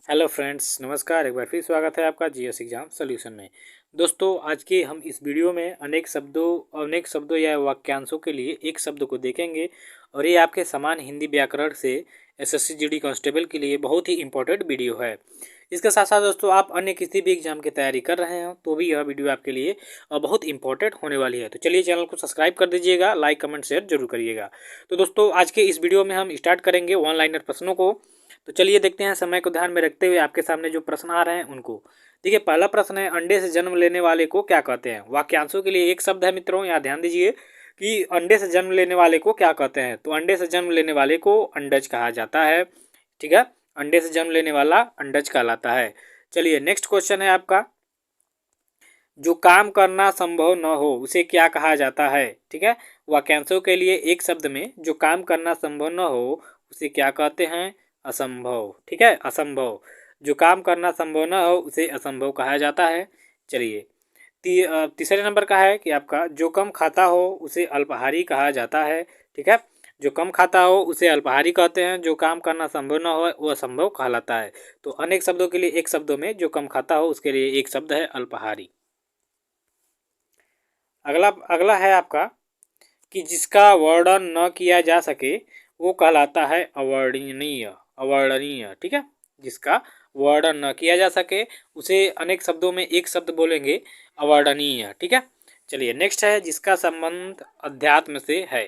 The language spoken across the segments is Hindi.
हेलो फ्रेंड्स, नमस्कार। एक बार फिर स्वागत है आपका जीएस एग्जाम सॉल्यूशन में। दोस्तों, आज के हम इस वीडियो में अनेक शब्दों या वाक्यांशों के लिए एक शब्द को देखेंगे और ये आपके समान हिंदी व्याकरण से एसएससी जीडी कांस्टेबल के लिए बहुत ही इंपॉर्टेंट वीडियो है। इसके साथ साथ दोस्तों, आप अन्य किसी भी एग्जाम की तैयारी कर रहे हो तो भी यह वीडियो आपके लिए बहुत इंपॉर्टेंट होने वाली है। तो चलिए, चैनल को सब्सक्राइब कर दीजिएगा, लाइक कमेंट शेयर जरूर करिएगा। तो दोस्तों, आज के इस वीडियो में हम स्टार्ट करेंगे वन लाइनर प्रश्नों को। तो चलिए देखते हैं, समय को ध्यान में रखते हुए आपके सामने जो प्रश्न आ रहे हैं उनको। देखिए, पहला प्रश्न है, अंडे से जन्म लेने वाले को क्या कहते हैं। वाक्यांशों के लिए एक शब्द है मित्रों, यहाँ ध्यान दीजिए कि अंडे से जन्म लेने वाले को क्या कहते हैं। तो अंडे से जन्म लेने वाले को अंडज कहा जाता है। ठीक है, अंडे से जन्म लेने वाला अंडज कहलाता है। चलिए, नेक्स्ट क्वेश्चन है आपका, जो काम करना संभव न हो उसे क्या कहा जाता है। ठीक है, वाक्यांशों के लिए एक शब्द में जो काम करना संभव न हो उसे क्या कहते हैं, असंभव। ठीक है, असंभव। जो काम करना संभव न हो उसे असंभव कहा जाता है। चलिए, तीसरे नंबर का है कि आपका, जो कम खाता हो उसे अल्पाहारी कहा जाता है। ठीक है, जो कम खाता हो उसे अल्पाहारी कहते हैं। जो काम करना संभव न हो वो असंभव कहलाता है। तो अनेक शब्दों के लिए एक शब्दों में जो कम खाता हो उसके लिए एक शब्द है अल्पाहारी। अगला अगला है आपका कि जिसका वर्णन न किया जा सके वो कहलाता है अवर्णनीय। अवर्णनीय, ठीक है, जिसका वर्णन न किया जा सके उसे अनेक शब्दों में एक शब्द बोलेंगे अवर्णनीय। ठीक है, चलिए नेक्स्ट है, जिसका संबंध अध्यात्म से है।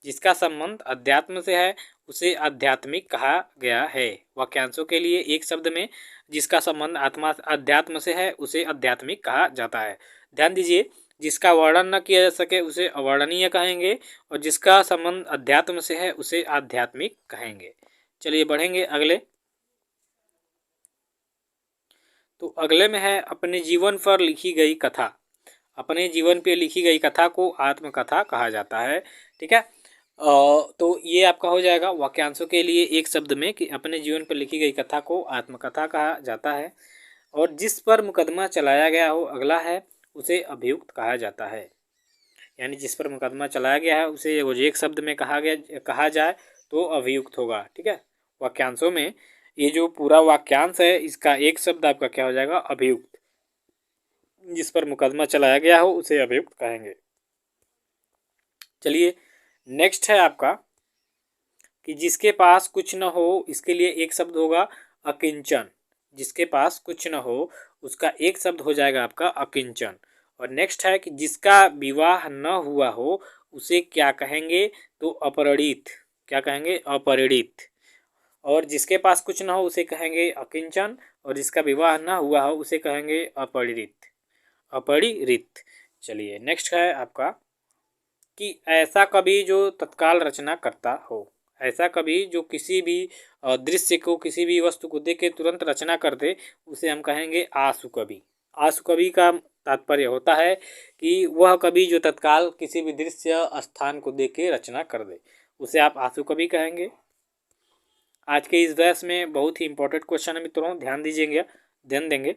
जिसका संबंध अध्यात्म से है उसे आध्यात्मिक कहा गया है। वाक्यांशों के लिए एक शब्द में जिसका संबंध आत्मा अध्यात्म से है उसे आध्यात्मिक कहा जाता है। ध्यान दीजिए, जिसका वर्णन न किया जा सके उसे अवर्णनीय कहेंगे और जिसका संबंध अध्यात्म से है उसे आध्यात्मिक कहेंगे। चलिए बढ़ेंगे अगले। तो अगले में है, अपने जीवन पर लिखी गई कथा। अपने जीवन पे लिखी गई कथा को आत्मकथा कहा जाता है। ठीक है, तो ये आपका हो जाएगा वाक्यांशों के लिए एक शब्द में कि अपने जीवन पर लिखी गई कथा को आत्मकथा कहा जाता है। और जिस पर मुकदमा चलाया गया हो अगला है उसे अभियुक्त कहा जाता है। यानी जिस पर मुकदमा चलाया गया है उसे एक शब्द में कहा जाए तो अभियुक्त होगा। ठीक है, वाक्यांशों में ये जो पूरा वाक्यांश है इसका एक शब्द आपका क्या हो जाएगा, अभियुक्त। जिस पर मुकदमा चलाया गया हो उसे अभियुक्त कहेंगे। चलिए नेक्स्ट है आपका कि जिसके पास कुछ न हो इसके लिए एक शब्द होगा अकिंचन। जिसके पास कुछ न हो उसका एक शब्द हो जाएगा आपका अकिंचन। और नेक्स्ट है कि जिसका विवाह न हुआ हो उसे क्या कहेंगे, तो अपरिणित। क्या कहेंगे, अपरिणित। और जिसके पास कुछ न हो उसे कहेंगे अकिंचन और जिसका विवाह न हुआ हो उसे कहेंगे अपरिणित। अपरिणित। चलिए नेक्स्ट है आपका कि ऐसा कवि जो तत्काल रचना करता हो। ऐसा कवि जो किसी भी दृश्य को, किसी भी वस्तु को देख के तुरंत रचना कर दे उसे हम कहेंगे आशु कवि। आशु कवि का तात्पर्य होता है कि वह कवि जो तत्काल किसी भी दृश्य स्थान को देख के रचना कर दे उसे आप आशु कवि कहेंगे। आज के इस बहस में बहुत ही इंपॉर्टेंट क्वेश्चन है मित्रों, ध्यान देंगे।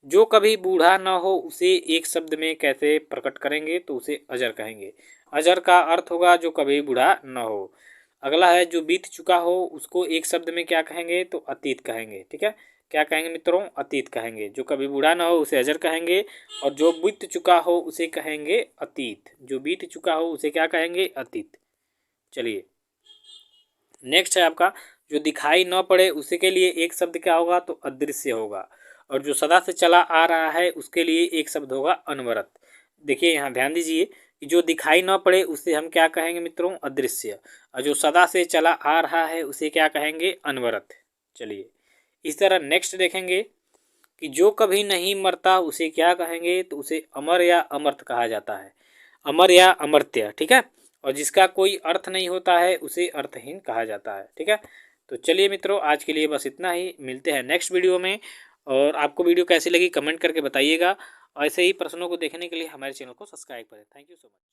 जो कभी बूढ़ा न हो उसे एक शब्द में कैसे प्रकट करेंगे, तो उसे अजर कहेंगे। अजर का अर्थ होगा जो कभी बूढ़ा न हो। अगला है, जो बीत चुका हो उसको एक शब्द में क्या कहेंगे, तो अतीत कहेंगे। ठीक है, क्या कहेंगे मित्रों, अतीत कहेंगे। जो कभी बूढ़ा न हो उसे अजर कहेंगे और जो बीत चुका हो उसे कहेंगे अतीत। जो बीत चुका हो उसे क्या कहेंगे, अतीत। चलिए नेक्स्ट है आपका, जो दिखाई न पड़े उसी के लिए एक शब्द क्या होगा, तो अदृश्य होगा। और जो सदा से चला आ रहा है उसके लिए एक शब्द होगा अनवरत। देखिए यहाँ ध्यान दीजिए कि जो दिखाई न पड़े उसे हम क्या कहेंगे मित्रों, अदृश्य। और जो सदा से चला आ रहा है उसे क्या कहेंगे, अनवरत। चलिए इस तरह नेक्स्ट देखेंगे कि जो कभी नहीं मरता उसे क्या कहेंगे, तो उसे अमर या अमर्त कहा जाता है। अमर या अमर्त्य। ठीक है, और जिसका कोई अर्थ नहीं होता है उसे अर्थहीन कहा जाता है। ठीक है, तो चलिए मित्रों, आज के लिए बस इतना ही। मिलते हैं नेक्स्ट वीडियो में। और आपको वीडियो कैसी लगी कमेंट करके बताइएगा। ऐसे ही प्रश्नों को देखने के लिए हमारे चैनल को सब्सक्राइब करें। Thank you so much.